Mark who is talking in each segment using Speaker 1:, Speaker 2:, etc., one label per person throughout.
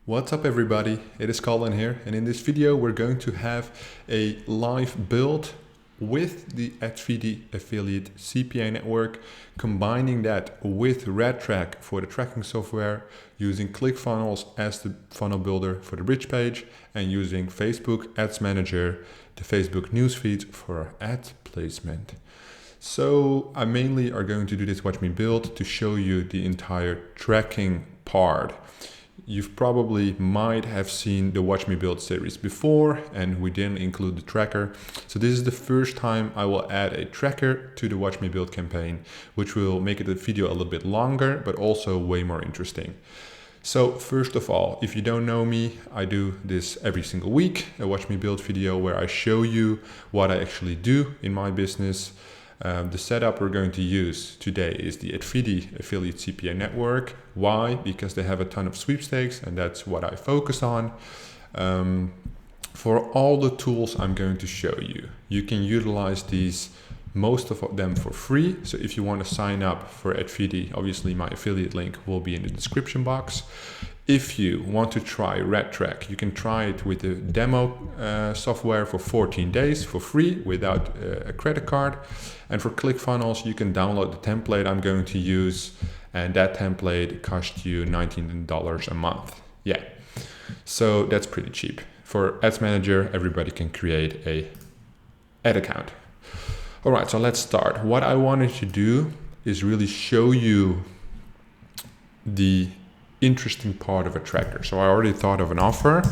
Speaker 1: What's up everybody, it is Colin here, and in this video we're going to have a live build with the Advidi affiliate CPA network, combining that with RedTrack for the tracking software, using ClickFunnels as the funnel builder for the bridge page, and using Facebook Ads Manager, the Facebook newsfeed for ad placement. So I mainly are going to do this Watch Me Build to show you the entire tracking part. You've probably might have seen the Watch Me Build series before, and we didn't include the tracker. So this is the first time I will add a tracker to the Watch Me Build campaign, which will make the video a little bit longer, but also way more interesting. So first of all, if you don't know me, I do this every single week, a Watch Me Build video where I show you what I actually do in my business. The setup we're going to use today is the Advidi affiliate CPA network. Why? Because they have a ton of sweepstakes, and that's what I focus on. For all the tools I'm going to show you, you can utilize these, most of them for free. So if you want to sign up for Advidi, obviously my affiliate link will be in the description box. If you want to try RedTrack, you can try it with the demo software for 14 days for free without a credit card. And for ClickFunnels, you can download the template I'm going to use, and that template costs you $19 a month. Yeah, so that's pretty cheap. For Ads Manager, everybody can create a ad account. All right, so let's start. What I wanted to do is really show you the interesting part of a tracker. So I already thought of an offer,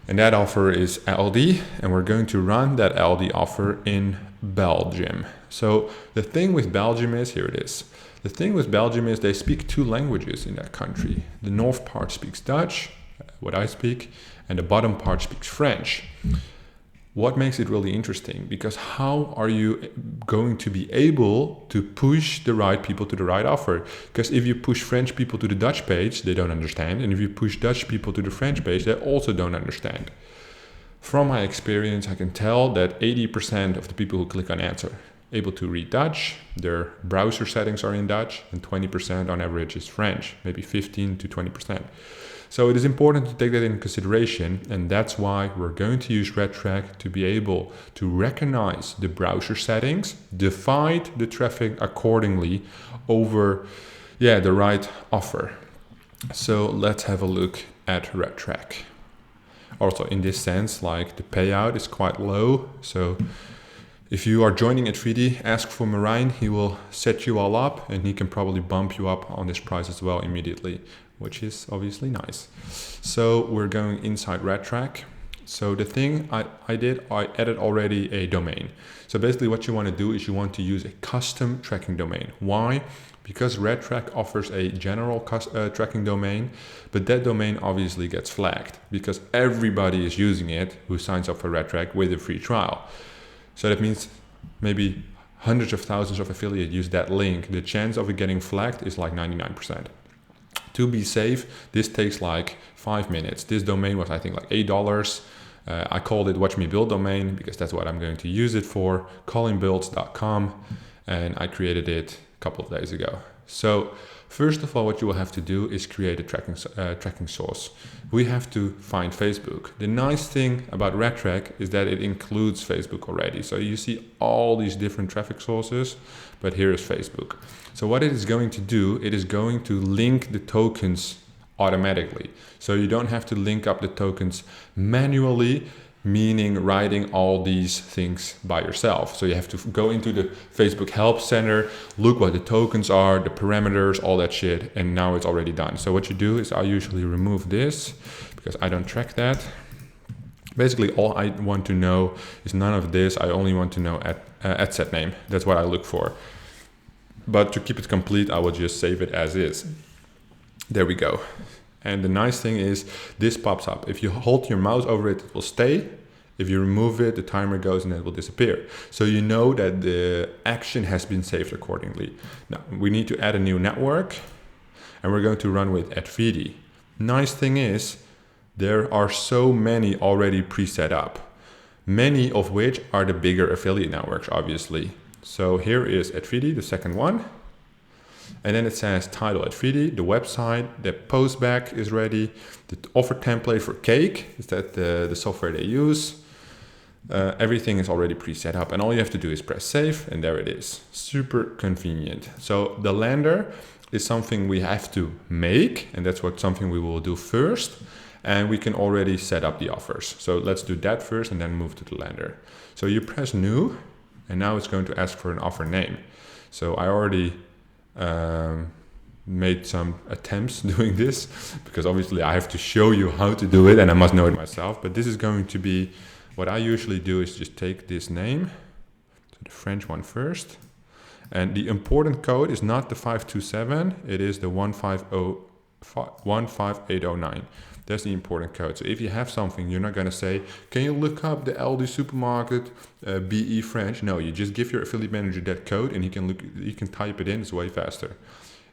Speaker 1: and that offer is Aldi, and we're going to run that Aldi offer in Belgium. So the thing with Belgium is, here it is. The thing with Belgium is they speak two languages in that country. The north part speaks Dutch, what I speak, and the bottom part speaks French. What makes it really interesting? Because how are you going to be able to push the right people to the right offer? Because if you push French people to the Dutch page, they don't understand. And if you push Dutch people to the French page, they also don't understand. From my experience, I can tell that 80% of the people who click on ads are able to read Dutch. Their browser settings are in Dutch, and 20% on average is French, maybe 15 to 20%. So it is important to take that into consideration, and that's why we're going to use RedTrack to be able to recognize the browser settings, divide the traffic accordingly over the right offer. So let's have a look at RedTrack. Also in this sense, like the payout is quite low. So if you are joining Advidi, ask for Marijn, he will set you all up, and he can probably bump you up on this price as well immediately, which is obviously nice. So we're going inside RedTrack. So the thing I added already a domain. So basically what you want to do is you want to use a custom tracking domain. Why? Because RedTrack offers a general tracking domain, but that domain obviously gets flagged because everybody is using it who signs up for RedTrack with a free trial. So that means maybe hundreds of thousands of affiliates use that link. The chance of it getting flagged is like 99%. To be safe, this takes like 5 minutes. This domain was, I think, like $8. I called it Watch Me Build domain because that's what I'm going to use it for, colinbuilds.com, and I created it a couple of days ago. So first of all, what you will have to do is create a tracking source. We have to find Facebook. The nice thing about RedTrack is that it includes Facebook already. So you see all these different traffic sources, but here is Facebook. So what it is going to do, it is going to link the tokens automatically. So you don't have to link up the tokens manually, meaning writing all these things by yourself. So you have to go into the Facebook Help Center, look what the tokens are, the parameters, all that shit, and now it's already done. So what you do is I usually remove this because I don't track that. Basically, all I want to know is none of this. I only want to know ad set name. That's what I look for. But to keep it complete, I will just save it as is. There we go. And the nice thing is this pops up. If you hold your mouse over it, it will stay. If you remove it, the timer goes and it will disappear. So you know that the action has been saved accordingly. Now we need to add a new network, and we're going to run with Advidi. Nice thing is there are so many already preset up, many of which are the bigger affiliate networks, obviously. So here is Advidi, the second one. And then it says title Advidi, the website, the post back is ready, the offer template for Cake, is that the software they use. Everything is already pre-set up, and all you have to do is press save, and there it is. Super convenient. So the lander is something we have to make, and that's something we will do first. And we can already set up the offers. So let's do that first and then move to the lander. So you press new, and now it's going to ask for an offer name. So I already made some attempts doing this, because obviously I have to show you how to do it and I must know it myself. But this is going to be, what I usually do is just take this name, so the French one first. And the important code is not the 527, it is the 15809. That's the important code. So if you have something, you're not going to say, can you look up the Aldi supermarket BE French? No, you just give your affiliate manager that code and he can type it in. It's way faster.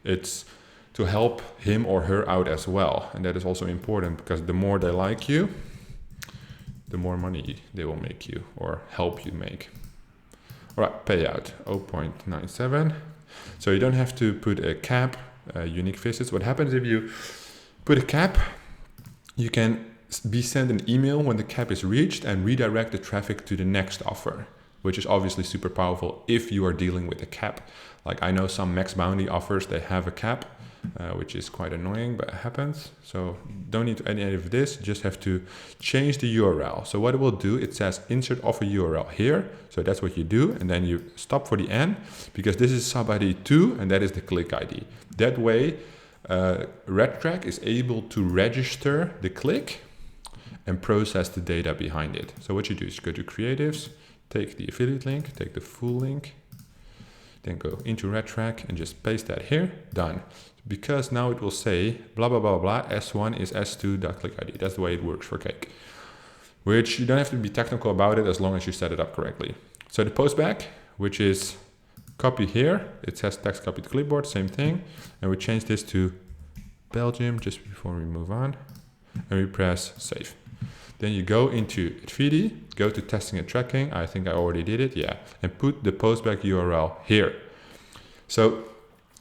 Speaker 1: It's to help him or her out as well. And that is also important, because the more they like you, the more money they will make you or help you make. All right, payout 0.97. So you don't have to put a cap, unique visits. What happens if you put a cap? You can be sent an email when the cap is reached and redirect the traffic to the next offer, which is obviously super powerful if you are dealing with a cap. Like I know some max bounty offers, they have a cap, which is quite annoying, but it happens. So don't need to add any of this, just have to change the URL. So what it will do, it says insert offer URL here. So that's what you do. And then you stop for the N, because this is sub ID 2 and that is the click ID. That way, RedTrack is able to register the click and process the data behind it. So what you do is go to creatives, take the affiliate link, take the full link, then go into RedTrack and just paste that here, done. Because now it will say blah, blah, blah, blah, S1 is S2.clickID. That's the way it works for Cake, which you don't have to be technical about it as long as you set it up correctly. So the postback, which is copy here, it says text copy to clipboard, same thing. And we change this to Belgium just before we move on. And we press save. Then you go into Advidi, go to testing and tracking. I think I already did it, yeah. And put the postback URL here. So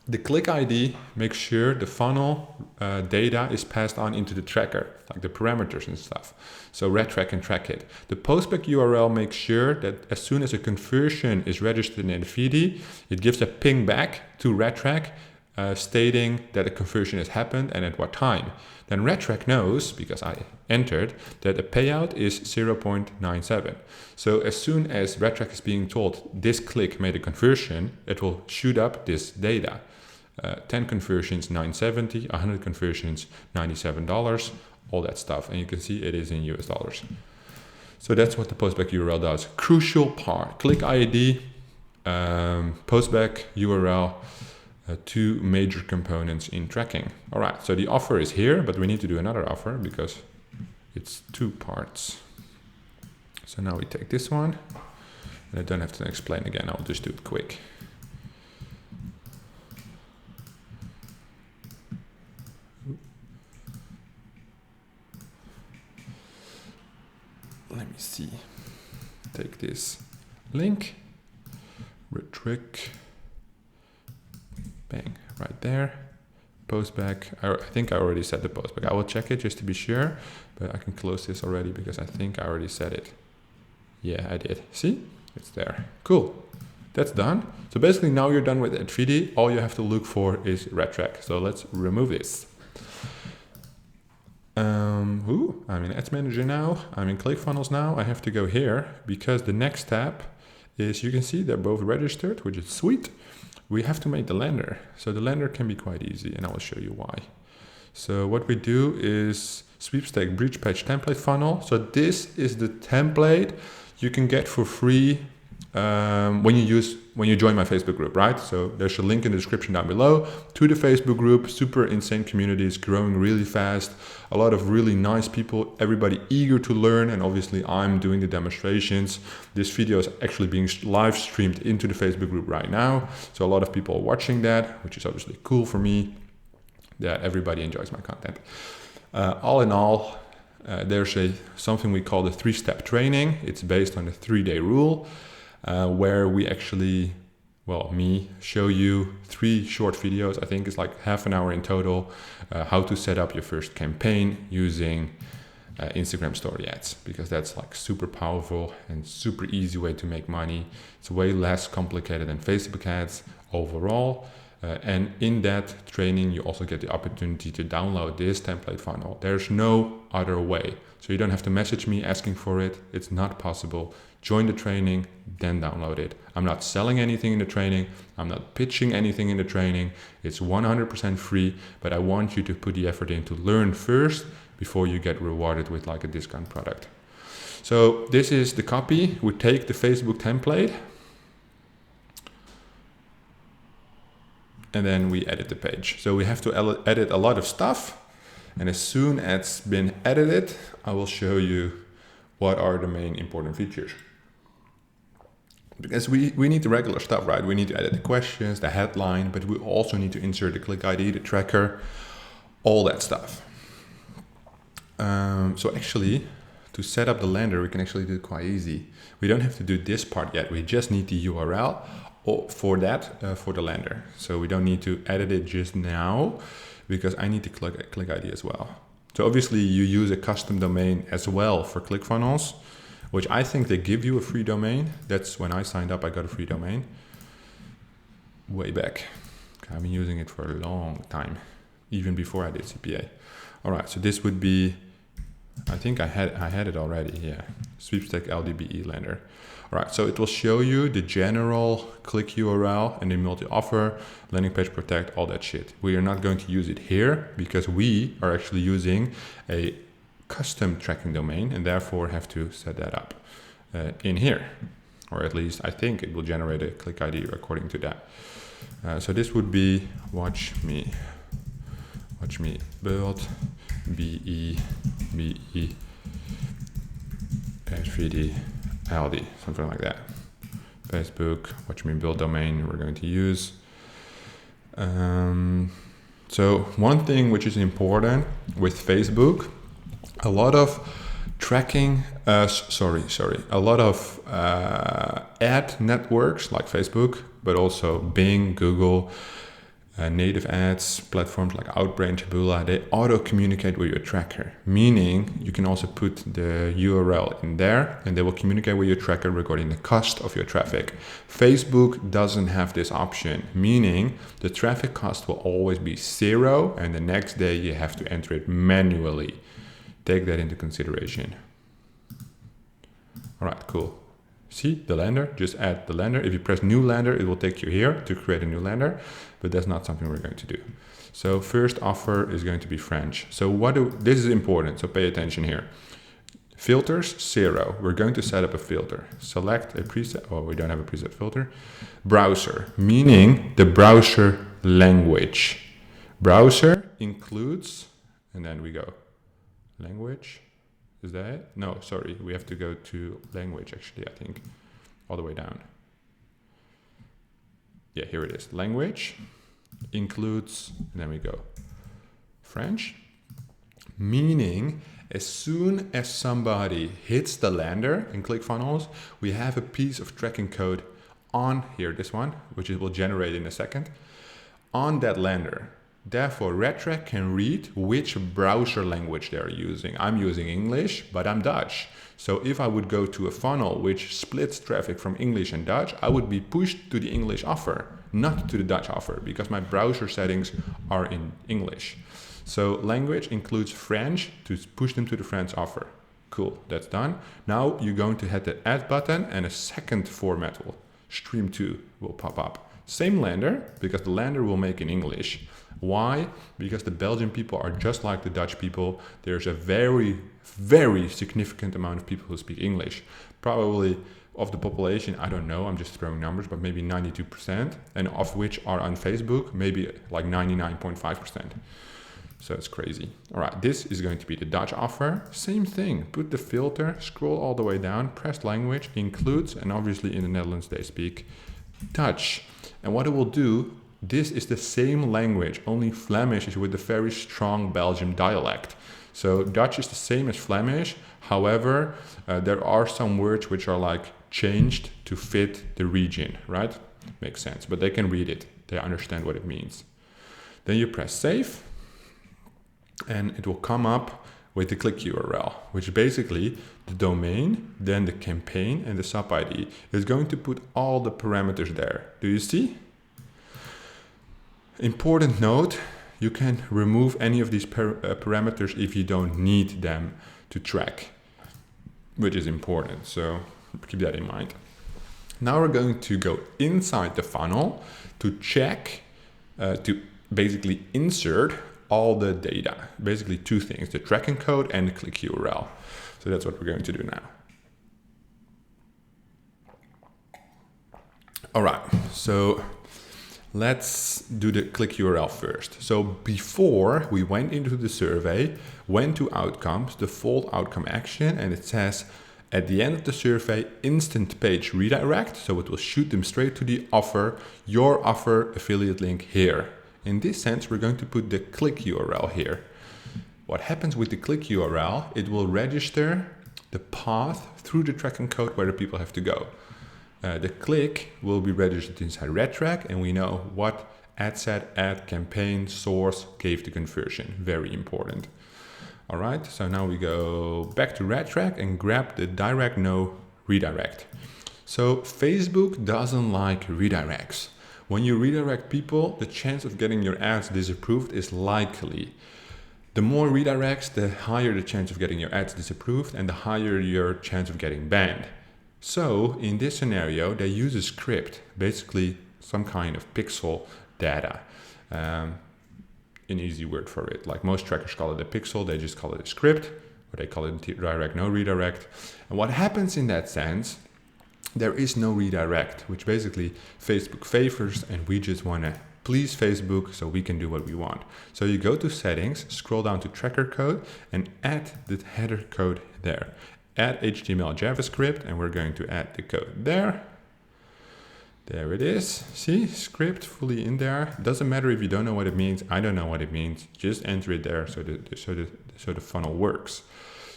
Speaker 1: the click ID makes sure the funnel data is passed on into the tracker, like the parameters and stuff. So RedTrack can track it. The postback URL makes sure that as soon as a conversion is registered in Advidi, it gives a ping back to RedTrack stating that a conversion has happened and at what time. Then RedTrack knows, because I entered, that a payout is 0.97. So as soon as RedTrack is being told this click made a conversion, it will shoot up this data. 10 conversions, $9.70, 100 conversions, $97, all that stuff. And you can see it is in US dollars. So that's what the postback URL does. Crucial part, click ID, postback URL, two major components in tracking. All right, so the offer is here, but we need to do another offer because it's two parts. So now we take this one, and I don't have to explain again, I'll just do it quick. Let me see, take this link, RedTrack, bang, right there, postback. I think I already set the postback. I will check it just to be sure, but I can close this already because I think I already set it. Yeah, I did. See, it's there. Cool, that's done. So basically now you're done with Advidi. All you have to look for is RedTrack. So let's remove this. I'm in Ads Manager now. I'm in ClickFunnels now. I have to go here because the next step is, you can see they're both registered, which is sweet. We have to make the lander. So the lander can be quite easy, and I will show you why. So what we do is sweepstake breach page template funnel. So this is the template you can get for free when you join my Facebook group, right? So there's a link in the description down below to the Facebook group. Super insane community, it's growing really fast. A lot of really nice people, everybody eager to learn, and obviously I'm doing the demonstrations. This video is actually being live streamed into the Facebook group right now. So a lot of people are watching that, which is obviously cool for me that everybody enjoys my content. All in all, there's something we call the 3-step training. It's based on the 3-day rule. Where we actually well, me show you 3 short videos. I think it's like half an hour in total, how to set up your first campaign using Instagram story ads, because that's like super powerful and super easy way to make money. It's way less complicated than Facebook ads overall. And in that training, you also get the opportunity to download this template funnel. There's no other way. So you don't have to message me asking for it. It's not possible. Join the training, then download it. I'm not selling anything in the training. I'm not pitching anything in the training. It's 100% free, but I want you to put the effort in to learn first before you get rewarded with like a discount product. So this is the copy. We take the Facebook template and then we edit the page. So we have to edit a lot of stuff. And as soon as it's been edited, I will show you what are the main important features. Because we need the regular stuff, right? We need to edit the questions, the headline, but we also need to insert the click ID, the tracker, all that stuff. So actually, to set up the lander, we can actually do it quite easy. We don't have to do this part yet. We just need the URL for that, for the lander. So we don't need to edit it just now, because I need the click ID as well. So obviously you use a custom domain as well for ClickFunnels, which I think they give you a free domain. That's when I signed up, I got a free domain way back. I've been using it for a long time, even before I did CPA. All right, so this would be, I think I had it already, yeah. Sweepstake LDBE lander. All right, so it will show you the general click URL and the multi-offer, landing page protect, all that shit. We are not going to use it here because we are actually using a custom tracking domain and therefore have to set that up in here. Or at least I think it will generate a click ID according to that. So this would be watch me build BE Advidi Aldi, something like that. Facebook, watch me build domain we're going to use. So one thing which is important with Facebook, a lot of tracking, a lot of ad networks like Facebook, but also Bing, Google, native ads, platforms like Outbrain, Taboola, they auto-communicate with your tracker, meaning you can also put the URL in there and they will communicate with your tracker regarding the cost of your traffic. Facebook doesn't have this option, meaning the traffic cost will always be 0 and the next day you have to enter it manually. Take that into consideration. All right, cool. See the lander, just add the lander. If you press new lander, it will take you here to create a new lander, but that's not something we're going to do. So first offer is going to be French. So this is important, so pay attention here. Filters, 0. We're going to set up a filter. Select a preset, we don't have a preset filter. Browser, meaning the browser language. Browser includes, and then we go language. Is that it? No, sorry, we have to go to language actually, I think, all the way down. Yeah, here it is. Language includes, and then we go French, meaning as soon as somebody hits the lander in ClickFunnels, we have a piece of tracking code on here, this one, which it will generate in a second, on that lander. Therefore, RedTrack can read which browser language they're using. I'm using English, but I'm Dutch. So if I would go to a funnel which splits traffic from English and Dutch, I would be pushed to the English offer, not to the Dutch offer, because my browser settings are in English. So language includes French to push them to the French offer. Cool, that's done. Now you're going to hit the add button and a second format will, stream 2 will pop up. Same lander, because the lander will make in English. Why? Because the Belgian people are just like the Dutch people. There's a very, very significant amount of people who speak English. Probably of the population, I don't know, I'm just throwing numbers, but maybe 92%, and of which are on Facebook, maybe like 99.5%. So it's crazy. All right, this is going to be the Dutch offer. Same thing, put the filter, scroll all the way down, press language, includes, and obviously in the Netherlands they speak Dutch. And what it will do, this is the same language, only Flemish is with a very strong Belgian dialect. So Dutch is the same as Flemish. However, there are some words which are like changed to fit the region, right? make sense, but they can read it. They understand what it means. Then you press save, and it will come up with the click URL, which basically the domain, then the campaign, and the sub ID is going to put all the parameters there. Do you see? Important note, you can remove any of these parameters if you don't need them to track, which is important. So keep that in mind. Now we're going to go inside the funnel to check, to basically insert all the data. Basically two things, the tracking code and the click URL. So that's what we're going to do now. All right, so let's do the click URL first. So before we went into the survey, went to outcomes, default outcome action, and it says at the end of the survey, instant page redirect. So it will shoot them straight to the offer, your offer affiliate link here. In this sense, we're going to put the click URL here. What happens with the click URL, it will register the path through the tracking code where the people have to go. The click will be registered inside RedTrack, and we know what ad set, ad campaign, source gave the conversion. Very important. All right, so now we go back to RedTrack and grab the direct no redirect. So Facebook doesn't like redirects. When you redirect people, the chance of getting your ads disapproved is likely. The more redirects, the higher the chance of getting your ads disapproved and the higher your chance of getting banned. So in this scenario, they use a script, basically some kind of pixel data. An easy word for it. Like most trackers call it a pixel, they just call it a script, or they call it direct no redirect. And what happens in that sense, there is no redirect, which basically Facebook favors, and we just want to please Facebook so we can do what we want. So you go to settings, scroll down to tracker code, and add the header code there. Add HTML JavaScript, and we're going to add the code there. There it is. See, script fully in there. Doesn't matter if you don't know what it means. I don't know what it means. Just enter it there so the funnel works.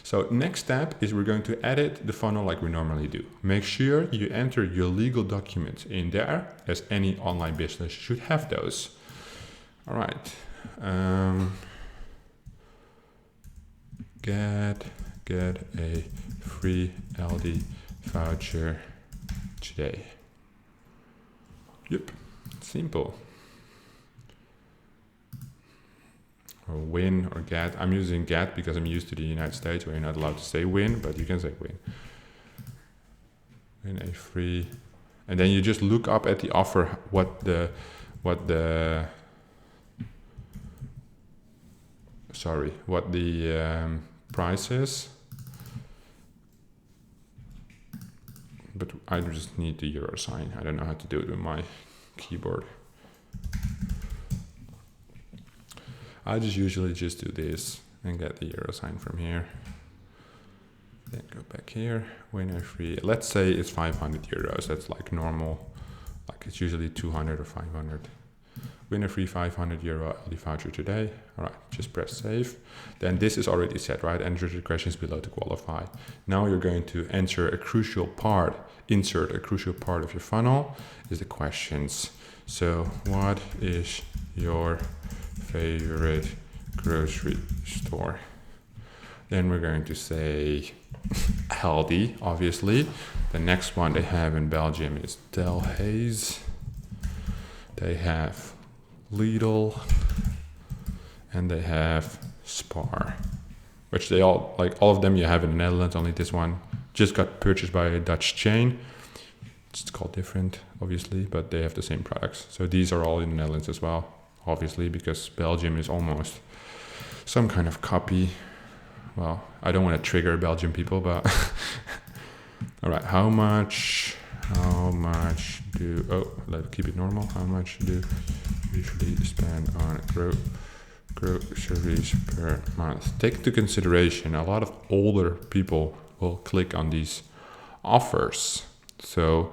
Speaker 1: So next step is we're going to edit the funnel like we normally do. Make sure you enter your legal documents in there, as any online business should have those. All right. Get a free LD voucher today. Yep, simple. Or win or get. I'm using get because I'm used to the United States where you're not allowed to say win, but you can say win. Win a free, and then you just look up at the offer what the price is. But I just need the euro sign. I don't know how to do it with my keyboard. I just usually just do this and get the euro sign from here. Then go back here, win a free. Let's say it's 500 euros. That's like normal. Like it's usually 200 or 500. Win a free 500 euro LD voucher today. All right, just press save. Then this is already set, right? Enter the questions below to qualify. Now you're going to insert a crucial part of your funnel is the questions. So what is your favorite grocery store? Then we're going to say Aldi, obviously. The next one they have in Belgium is Dijs. They have Lidl, and they have Spar, which they all, like all of them you have in the Netherlands, only this one just got purchased by a Dutch chain. It's called different, obviously, but they have the same products. So these are all in the Netherlands as well, obviously, because Belgium is almost some kind of copy. Well, I don't want to trigger Belgian people, but all right, how much do, let's keep it normal. How much do you usually spend on groceries per month? Take into consideration, a lot of older people will click on these offers. So,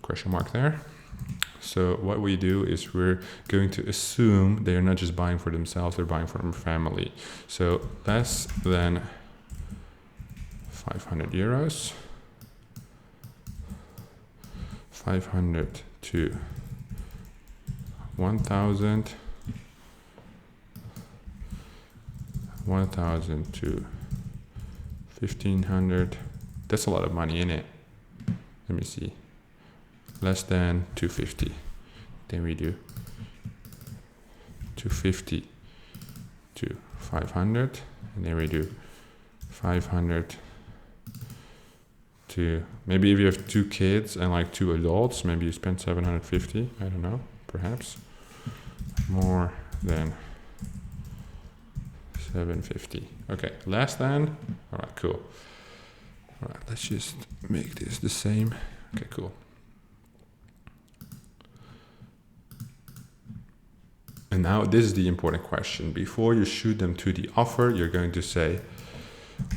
Speaker 1: question mark there. So what we do is we're going to assume they're not just buying for themselves, they're buying for their family. So less than 500 euros. 500 to 1,000, 1,000 to 1,500. That's a lot of money in it. Let me see. Less than 250. Then we do 250 to 500, and then we do 500 to, maybe if you have 2 kids and like 2 adults, maybe you spend 750. I don't know, perhaps more than 750. Okay, less than. All right, cool. All right, let's just make this the same. Okay, cool. And now this is the important question. Before you shoot them to the offer, you're going to say,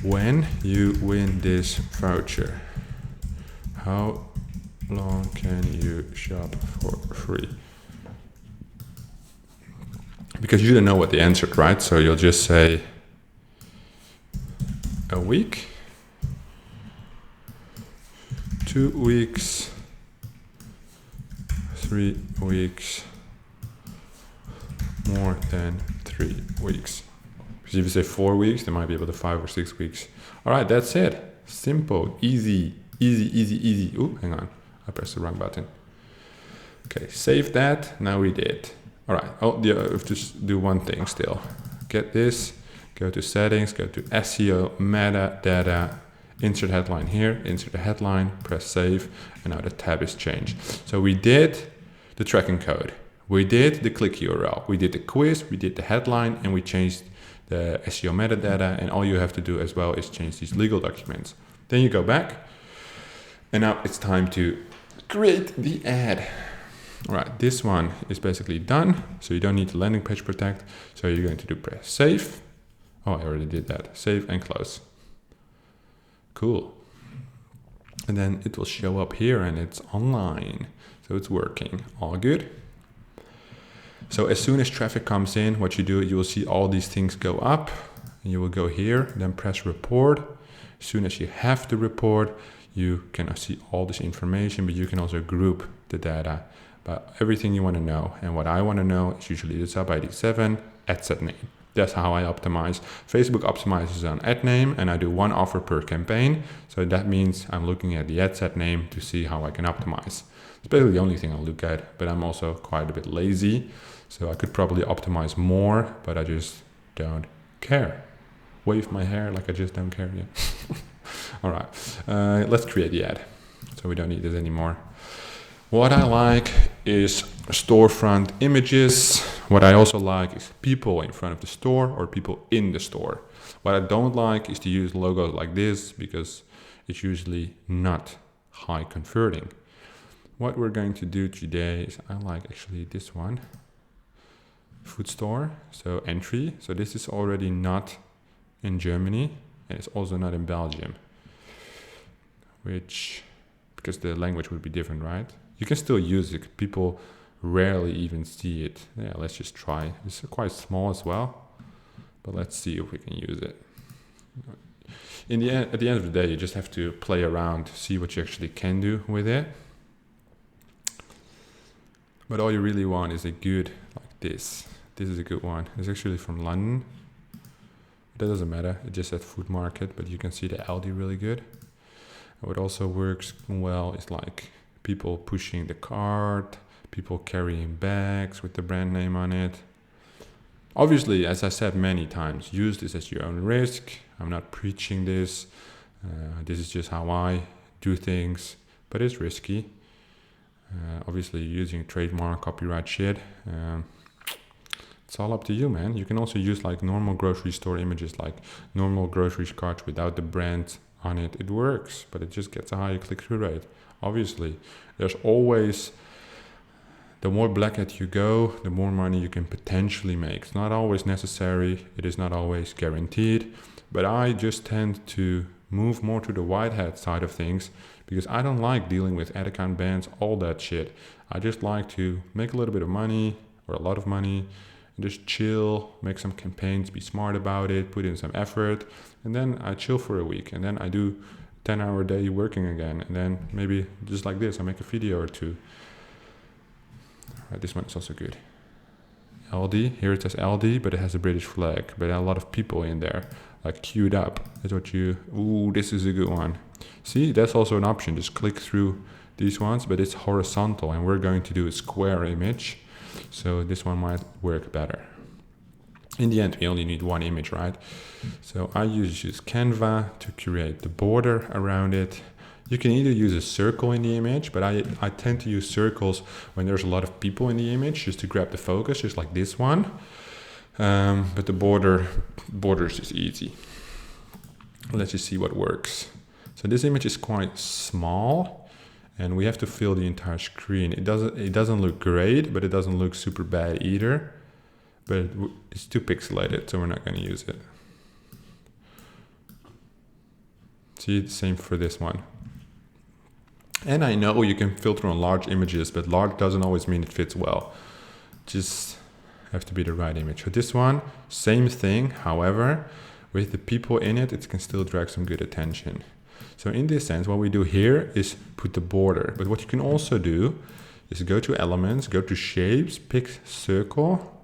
Speaker 1: when you win this voucher, how long can you shop for free? Because you don't know what they answered, right? So you'll just say a week, 2 weeks, 3 weeks, more than 3 weeks. Because if you say 4 weeks, they might be able to 5 or 6 weeks. All right, that's it. Simple, easy, easy, easy, easy. Ooh, hang on, I pressed the wrong button. Okay, save that. Now we did. All right, oh, yeah, I have to do one thing still. Get this, go to settings, go to SEO, metadata, insert headline here, insert the headline, press save, and now the tab is changed. So we did the tracking code. We did the click URL, we did the quiz, we did the headline, and we changed the SEO metadata, and all you have to do as well is change these legal documents. Then you go back, and now it's time to create the ad. All right, this one is basically done, so you don't need the landing page protect. So you're going to do press save. Oh, I already did that. Save and close. Cool. And then it will show up here and it's online. So it's working, all good. So as soon as traffic comes in, what you do, you will see all these things go up. And you will go here, then press report. As soon as you have the report, you can see all this information, but you can also group the data by everything you want to know. And what I want to know is usually the sub ID 7, ad set name. That's how I optimize. Facebook optimizes on ad name, and I do 1 offer per campaign. So that means I'm looking at the ad set name to see how I can optimize. It's basically the only thing I'll look at, but I'm also quite a bit lazy. So I could probably optimize more, but I just don't care. Wave my hair like I just don't care. Yeah. All right, let's create the ad. So we don't need this anymore. What I like is storefront images. What I also like is people in front of the store or people in the store. What I don't like is to use logos like this because it's usually not high converting. What we're going to do today is I like actually this one. Food store, so entry. So this is already not in Germany and it's also not in Belgium. Because the language would be different, right? You can still use it. People rarely even see it. Yeah, let's just try. It's quite small as well, but let's see if we can use it. At the end of the day, you just have to play around, see what you actually can do with it. But all you really want is a good, like this. This is a good one. It's actually from London. That doesn't matter. It just said food market, but you can see the Aldi really good. And what also works well is like people pushing the cart, people carrying bags with the brand name on it. Obviously, as I said many times, use this at your own risk. I'm not preaching this. This is just how I do things, but it's risky. Obviously, using trademark, copyright shit. It's all up to you, man. You can also use like normal grocery store images, like normal grocery carts without the brand on it. It works, but it just gets a higher click-through rate. Obviously, there's always, the more black hat you go, the more money you can potentially make. It's not always necessary. It is not always guaranteed, but I just tend to move more to the white hat side of things because I don't like dealing with ad account bans, all that shit. I just like to make a little bit of money or a lot of money and just chill, make some campaigns, be smart about it, put in some effort, and then I chill for a week, and then I do 10-hour day working again, and then maybe just like this, I make a video or two. This one is also good. LD, here it says LD, but it has a British flag, but a lot of people in there, like queued up. That's what ooh, this is a good one. See, that's also an option. Just click through these ones, but it's horizontal, and we're going to do a square image. So this one might work better. In the end, we only need one image, right? So I use Canva to create the border around it. You can either use a circle in the image, but I tend to use circles when there's a lot of people in the image, just to grab the focus, just like this one. But the borders is easy. Let's just see what works. So this image is quite small, and we have to fill the entire screen. It doesn't look great, but it doesn't look super bad either. But it's too pixelated, so we're not going to use it. See, the same for this one. And I know you can filter on large images, but large doesn't always mean it fits well. Just have to be the right image. For this one, same thing. However, with the people in it, it can still drag some good attention. So in this sense, what we do here is put the border. But what you can also do is go to elements, go to shapes, pick circle,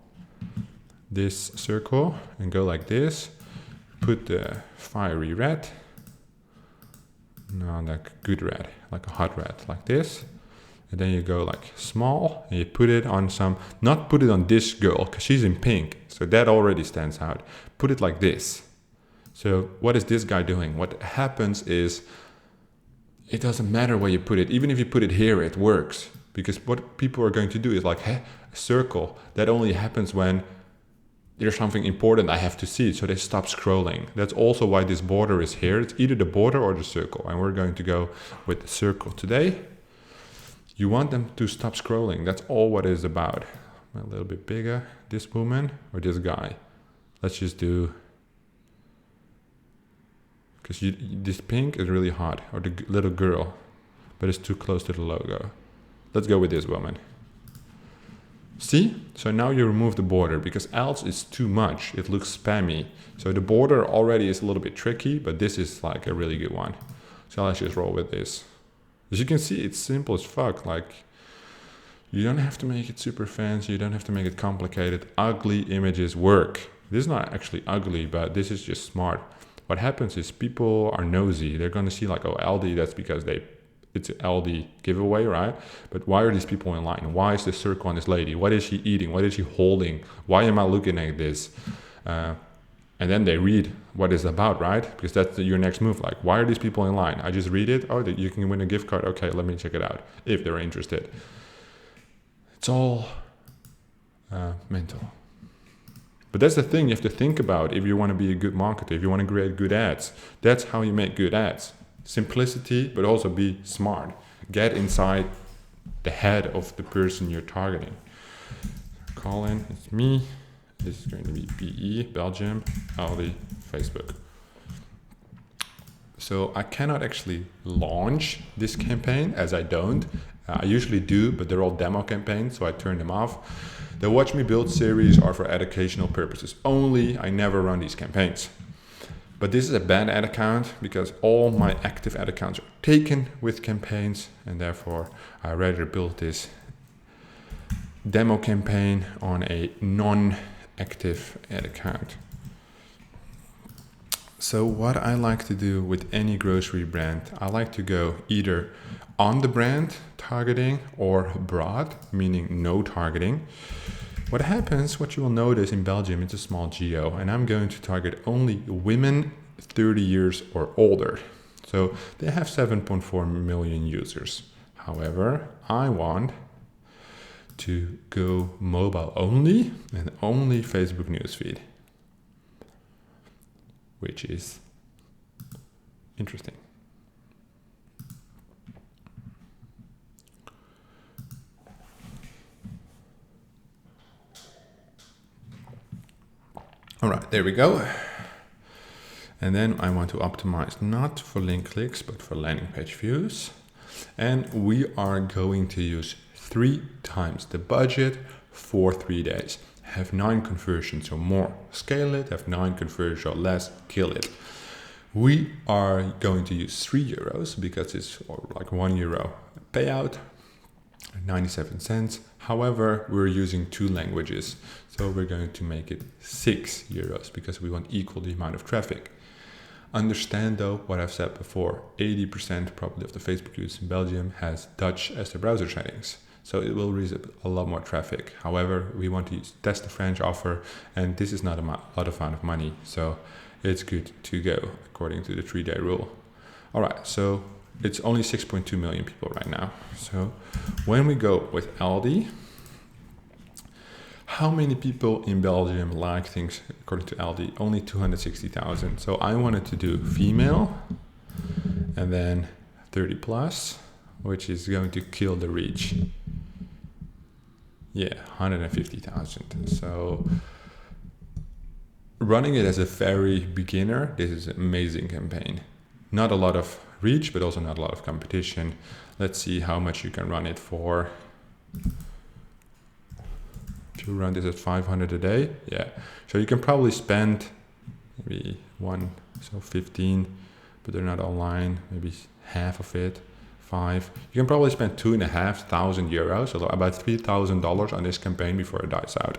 Speaker 1: this circle, and go like this. Put the fiery red. No, like good red, like a hot red, like this. And then you go like small, and you put it on not put it on this girl, because she's in pink. So that already stands out. Put it like this. So what is this guy doing? What happens is, it doesn't matter where you put it. Even if you put it here, it works. Because what people are going to do is like, hey, a circle. That only happens when there's something important I have to see, so they stop scrolling. That's also why this border is here. It's either the border or the circle, and we're going to go with the circle today. You want them to stop scrolling. That's all what it is about. A little bit bigger, this woman or this guy. Let's just do, because this pink is really hot, or the little girl, but it's too close to the logo. Let's go with this woman. See? So now you remove the border, because else it's too much. It looks spammy. So the border already is a little bit tricky, but this is like a really good one. So let's just roll with this. As you can see, it's simple as fuck. Like, you don't have to make it super fancy. You don't have to make it complicated. Ugly images work. This is not actually ugly, but this is just smart. What happens is people are nosy. They're going to see like, oh, LD, that's because it's an LD giveaway, right? But why are these people in line? Why is the circle on this lady? What is she eating? What is she holding? Why am I looking at this? And then they read what it's about, right? Because that's your next move. Like, why are these people in line? I just read it. Oh, you can win a gift card. Okay, let me check it out if they're interested. It's all mental. But that's the thing you have to think about if you want to be a good marketer, if you want to create good ads. That's how you make good ads. Simplicity, but also be smart. Get inside the head of the person you're targeting. Colin, it's me. This is going to be BE, Belgium, Aldi, Facebook. So I cannot actually launch this campaign, as I don't. I usually do, but they're all demo campaigns, so I turn them off. The Watch Me Build series are for educational purposes only. I never run these campaigns. But this is a banned ad account because all my active ad accounts are taken with campaigns, and therefore I rather build this demo campaign on a non-active ad account. So what I like to do with any grocery brand, I like to go either on the brand targeting or broad, meaning no targeting. What happens, what you will notice in Belgium, it's a small geo, and I'm going to target only women 30 years or older. So they have 7.4 million users. However, I want to go mobile only and only Facebook newsfeed, which is interesting. All right, there we go. And then I want to optimize not for link clicks, but for landing page views. And we are going to use 3 times the budget for 3 days. Have 9 conversions or more, scale it. Have 9 conversions or less, kill it. We are going to use €3 because it's like €1 payout. 97 cents. However, we're using 2 languages, so we're going to make it 6 euros because we want equal the amount of traffic. Understand though what I've said before, 80% probably of the Facebook use in Belgium has Dutch as their browser settings. So it will receive a lot more traffic. However, we want to test the French offer, and this is not a lot of amount of money. So it's good to go according to the 3-day rule. All right, so it's only 6.2 million people right now. So when we go with Aldi, how many people in Belgium like things according to Aldi? Only 260,000. So I wanted to do female and then 30 plus, which is going to kill the reach. Yeah, 150,000. So running it as a very beginner, this is an amazing campaign. Not a lot of reach, but also not a lot of competition. Let's see how much you can run it for. If you run this at 500 a day, yeah. So you can probably spend maybe 15, but they're not online, maybe half of it, 5. You can probably spend 2,500 euros, so about $3,000 on this campaign before it dies out.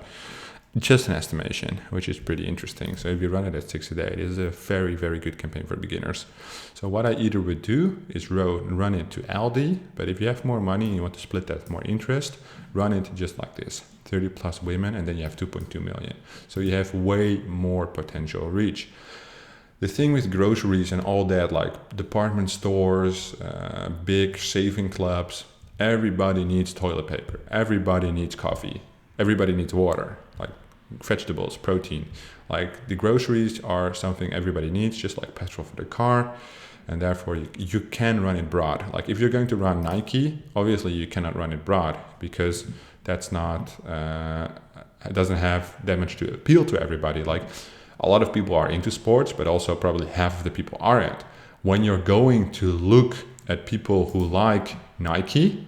Speaker 1: Just an estimation, which is pretty interesting. So if you run it at 6 a day, this is a very, very good campaign for beginners. So what I either would do is run it to Aldi, but if you have more money and you want to split that more interest, run it just like this, 30 plus women, and then you have 2.2 million. So you have way more potential reach. The thing with groceries and all that, like department stores, big saving clubs, everybody needs toilet paper, everybody needs coffee, everybody needs water, like vegetables, protein. Like the groceries are something everybody needs, just like petrol for the car, and therefore you can run it broad. Like if you're going to run Nike, obviously you cannot run it broad because that's not, it doesn't have that much to appeal to everybody. Like a lot of people are into sports, but also probably half of the people aren't. When you're going to look at people who like Nike,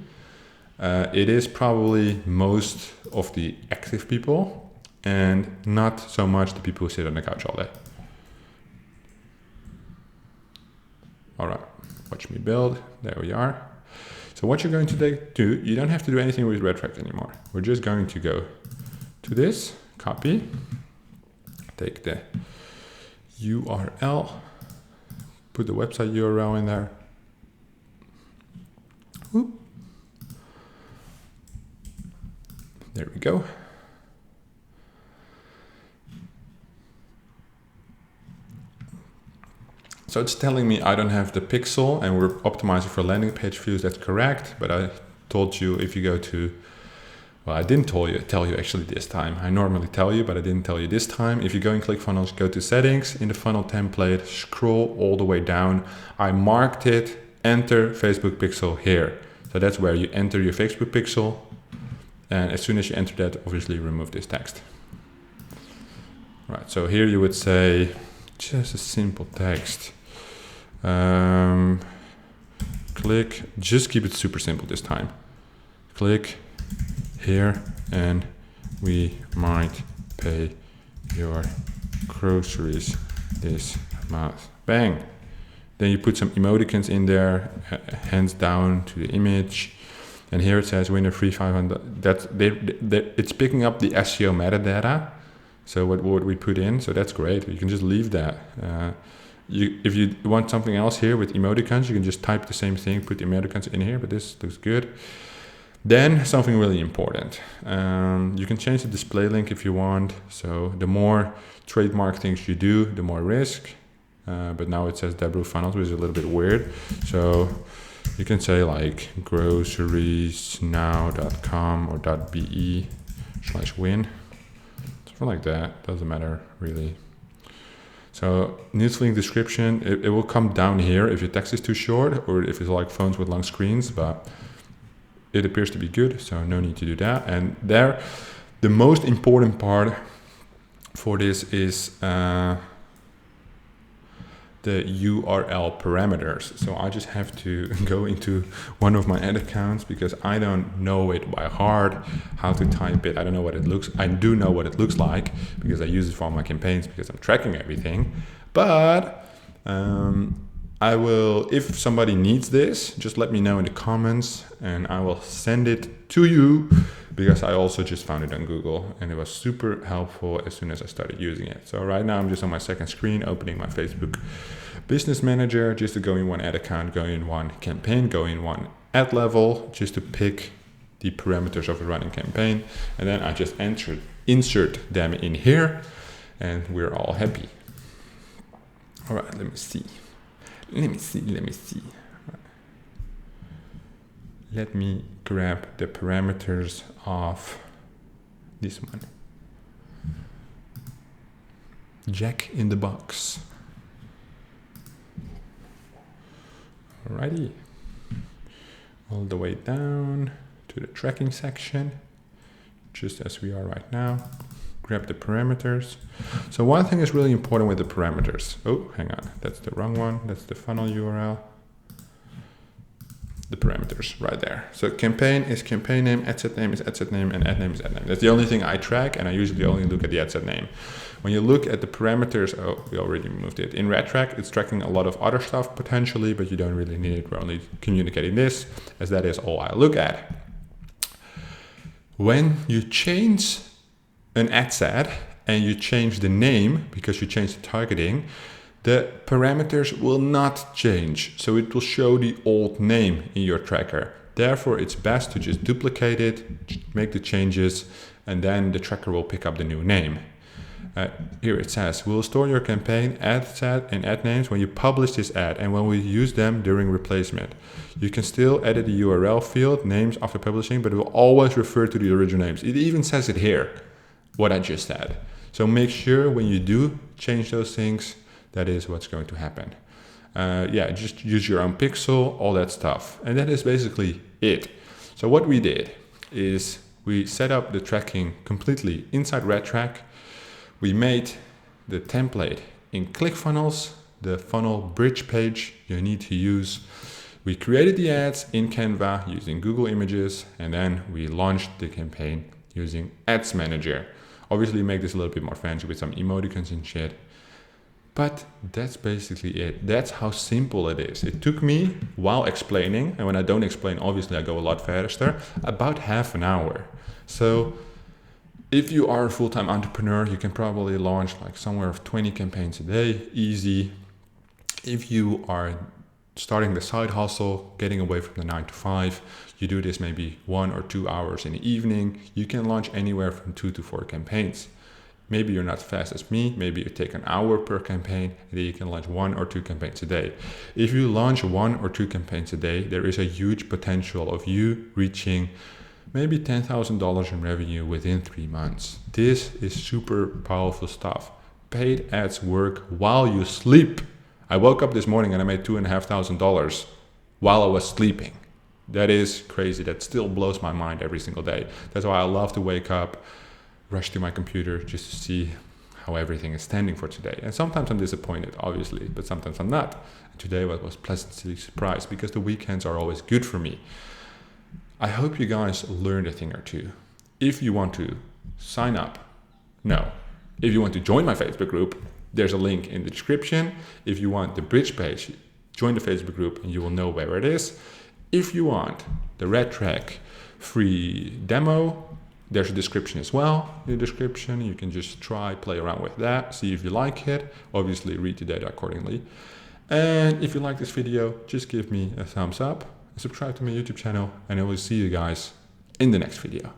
Speaker 1: it is probably most of the active people and not so much the people who sit on the couch all day. All right, watch me build. There we are. So what you're going to do, you don't have to do anything with RedTrack anymore. We're just going to go to this, copy, take the URL, put the website URL in there. Whoop. There we go. So it's telling me I don't have the pixel and we're optimizing for landing page views. That's correct. But I told you if you go to, well, I didn't tell you actually this time. I normally tell you, but I didn't tell you this time. If you go in ClickFunnels, go to settings in the funnel template, scroll all the way down. I marked it, enter Facebook pixel here. So that's where you enter your Facebook pixel. And as soon as you enter that, obviously remove this text. Right, so here you would say just a simple text. Click, just keep it super simple this time. Click here and we might pay your groceries this month. Bang. Then you put some emoticons in there, hands down to the image. And here it says winner free 500. It's picking up the SEO metadata. So what we put in, so that's great. You can just leave that. If you want something else here with emoticons, you can just type the same thing, put the emoticons in here, but this looks good. Then something really important. You can change the display link if you want. So the more trademark things you do, the more risk. But now it says Debru Funnels, which is a little bit weird. So you can say like groceriesnow.com or .be/win. Something like that, doesn't matter really. So newsletter description, it will come down here if your text is too short or if it's like phones with long screens, but it appears to be good, so no need to do that. And there, the most important part for this is the URL parameters. So I just have to go into one of my ad accounts because I don't know it by heart, how to type it. I don't know what it looks. I do know what it looks like because I use it for all my campaigns because I'm tracking everything. But I will, if somebody needs this, just let me know in the comments and I will send it to you, because I also just found it on Google and it was super helpful as soon as I started using it. So right now I'm just on my second screen opening my Facebook Business Manager just to go in one ad account, go in one campaign, go in one ad level, just to pick the parameters of a running campaign. And then I just insert them in here and we're all happy. All right, let me see. Let me grab the parameters of this one. Jack in the box. Alrighty. All the way down to the tracking section, just as we are right now. Grab the parameters. So one thing is really important with the parameters. Oh, hang on, that's the wrong one. That's the funnel URL. The parameters right there. So campaign is campaign name, ad set name is ad set name, and ad name is ad name. That's the only thing I track, and I usually only look at the ad set name. When you look at the parameters, oh, we already moved it. In RedTrack, it's tracking a lot of other stuff potentially, but you don't really need it. We're only communicating this, as that is all I look at. When you change an ad set and you change the name because you change the targeting, the parameters will not change. So it will show the old name in your tracker. Therefore, it's best to just duplicate it, make the changes, and then the tracker will pick up the new name. Here it says, we'll store your campaign, ad set, and ad names when you publish this ad and when we use them during replacement. You can still edit the URL field names after publishing, but it will always refer to the original names. It even says it here, what I just said. So make sure when you do change those things, that is what's going to happen. Yeah, just use your own pixel, all that stuff. And that is basically it. So what we did is we set up the tracking completely inside RedTrack. We made the template in ClickFunnels, the funnel bridge page you need to use. We created the ads in Canva using Google Images, and then we launched the campaign using Ads Manager. Obviously make this a little bit more fancy with some emoticons and shit. But that's basically it. That's how simple it is. It took me, while explaining, and when I don't explain, obviously I go a lot faster, about half an hour. So if you are a full-time entrepreneur, you can probably launch like somewhere of 20 campaigns a day, easy. If you are starting the side hustle, getting away from the 9 to 5, you do this maybe 1 or 2 hours in the evening, you can launch anywhere from 2 to 4 campaigns. Maybe you're not fast as me, maybe you take an hour per campaign, and then you can launch 1 or 2 campaigns a day. If you launch 1 or 2 campaigns a day, there is a huge potential of you reaching maybe $10,000 in revenue within 3 months. This is super powerful stuff. Paid ads work while you sleep. I woke up this morning and I made $2,500 while I was sleeping. That is crazy. That still blows my mind every single day. That's why I love to wake up, rush to my computer just to see how everything is standing for today. And sometimes I'm disappointed, obviously, but sometimes I'm not. And today I was pleasantly surprised because the weekends are always good for me. I hope you guys learned a thing or two. If you want to sign up, no. If you want to join my Facebook group, there's a link in the description. If you want the bridge page, join the Facebook group and you will know where it is. If you want the RedTrack free demo, there's a description as well. In the description, you can just play around with that, see if you like it. Obviously, read the data accordingly. And if you like this video, just give me a thumbs up, subscribe to my YouTube channel, and I will see you guys in the next video.